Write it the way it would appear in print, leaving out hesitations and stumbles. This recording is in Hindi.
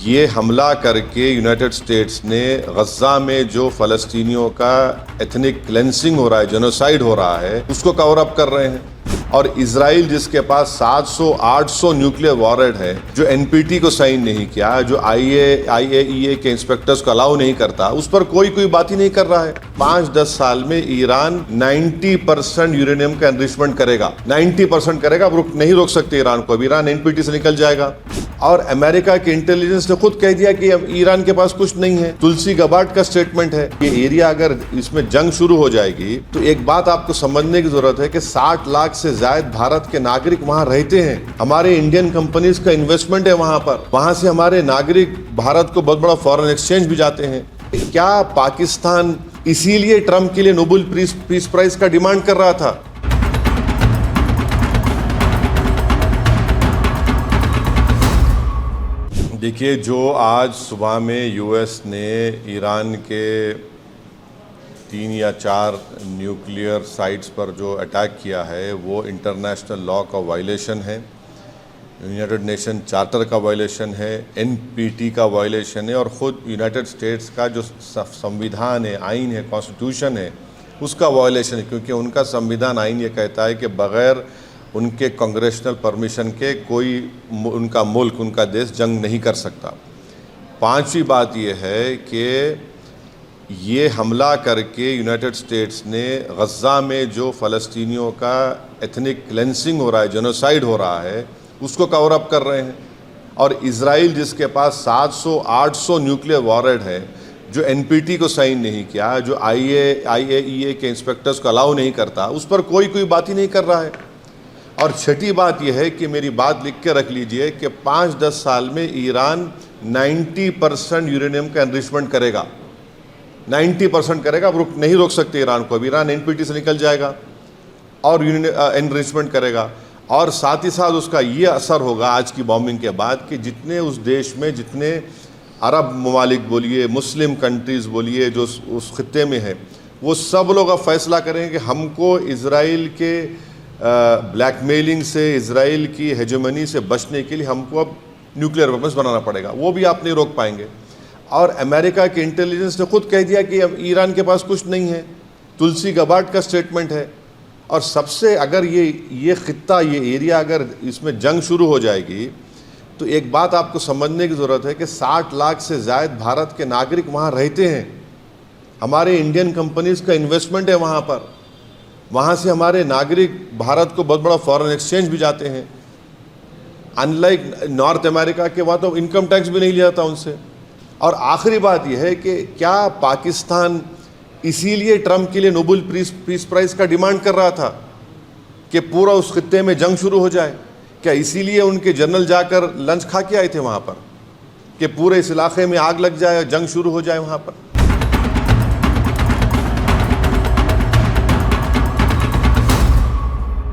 ये हमला करके यूनाइटेड स्टेट्स ने गज़ा में जो फ़लस्तीनियों का एथनिक क्लेंसिंग हो रहा है, जेनोसाइड हो रहा है, उसको कवर अप कर रहे हैं। और इजराइल जिसके पास 700-800 न्यूक्लियर वॉरेड है, जो एनपीटी को साइन नहीं किया, जो आईएईए के इंस्पेक्टर्स को अलाउ नहीं करता, उस पर कोई बात ही नहीं कर रहा है। 5-10 साल में ईरान 90% यूरेनियम का एनरिचमेंट करेगा, 90% करेगा। अब नहीं रोक सकते ईरान को, अब ईरान एनपीटी से निकल जाएगा। और अमेरिका के इंटेलिजेंस ने खुद कह दिया कि अब ईरान के पास कुछ नहीं है। तुलसी गबार्ड का स्टेटमेंट है, ये एरिया अगर इसमें जंग शुरू हो जाएगी तो एक बात आपको समझने की जरूरत है कि 60 लाख से ज्यादा भारत के नागरिक वहां रहते हैं। हमारे इंडियन कंपनीज का इन्वेस्टमेंट है वहां पर, वहां से हमारे नागरिक भारत को बहुत बड़ा फॉरेन एक्सचेंज भी जाते हैं। क्या पाकिस्तान इसीलिए ट्रंप के लिए नोबेल पीस प्राइज का डिमांड कर रहा था? देखिए, जो आज सुबह में यूएस ने ईरान के 3 या 4 न्यूक्लियर साइट्स पर जो अटैक किया है, वो इंटरनेशनल लॉ का वायलेशन है, यूनाइटेड नेशन चार्टर का वायलेशन है, एनपीटी का वायलेशन है, और ख़ुद यूनाइटेड स्टेट्स का जो संविधान है, आइन है, कॉन्स्टिट्यूशन है, उसका वायलेशन है। क्योंकि उनका संविधान, आइन ये कहता है कि बग़ैर उनके कांग्रेशनल परमिशन के कोई उनका मुल्क, उनका देश जंग नहीं कर सकता। 5वीं बात यह है कि ये हमला करके यूनाइटेड स्टेट्स ने गज़ा में जो फ़लस्तीनियों का एथनिक क्लेंसिंग हो रहा है, जेनोसाइड हो रहा है, उसको कवर अप कर रहे हैं। और इजराइल जिसके पास 700-800 न्यूक्लियर वॉरेड है, जो एनपीटी को साइन नहीं किया, जो आईएईए के इंस्पेक्टर्स को अलाउ नहीं करता, उस पर कोई बात ही नहीं कर रहा है। और छठी बात यह है कि मेरी बात लिख के रख लीजिए कि 5-10 साल में ईरान 90% यूरेनियम का एनरिचमेंट करेगा, 90% करेगा। अब नहीं रोक सकते ईरान को, अब ईरान एनपीटी से निकल जाएगा और एनरिचमेंट करेगा। और साथ ही साथ उसका ये असर होगा आज की बॉम्बिंग के बाद कि जितने उस देश में, जितने अरब ममालिक बोलिए, मुस्लिम कंट्रीज़ बोलिए, जो उस खित्ते में है, वो सब लोग अब फैसला करेंगे कि हमको इजराइल के ब्लैकमेलिंग से, इजराइल की हेजेमनी से बचने के लिए हमको अब न्यूक्लियर वेपन्स बनाना पड़ेगा। वो भी आप नहीं रोक पाएंगे। और अमेरिका के इंटेलिजेंस ने खुद कह दिया कि अब ईरान के पास कुछ नहीं है। तुलसी गबार्ड का स्टेटमेंट है। और सबसे, अगर ये खित्ता, ये एरिया अगर इसमें जंग शुरू हो जाएगी तो एक बात आपको समझने की ज़रूरत है कि 60 लाख से ज़्यादा भारत के नागरिक वहाँ रहते हैं। हमारे इंडियन कंपनीज का इन्वेस्टमेंट है वहाँ पर, वहाँ से हमारे नागरिक भारत को बहुत बड़ा फॉरेन एक्सचेंज भी जाते हैं। अनलाइक नॉर्थ अमेरिका के, वहाँ तो इनकम टैक्स भी नहीं लिया जाता उनसे। और आखिरी बात यह है कि क्या पाकिस्तान इसीलिए ट्रंप के लिए नोबेल पीस प्राइज का डिमांड कर रहा था कि पूरा उस खित्ते में जंग शुरू हो जाए? क्या इसीलिए उनके जनरल जाकर लंच खा के आए थे वहाँ पर कि पूरे इस इलाके में आग लग जाए, जंग शुरू हो जाए वहाँ पर?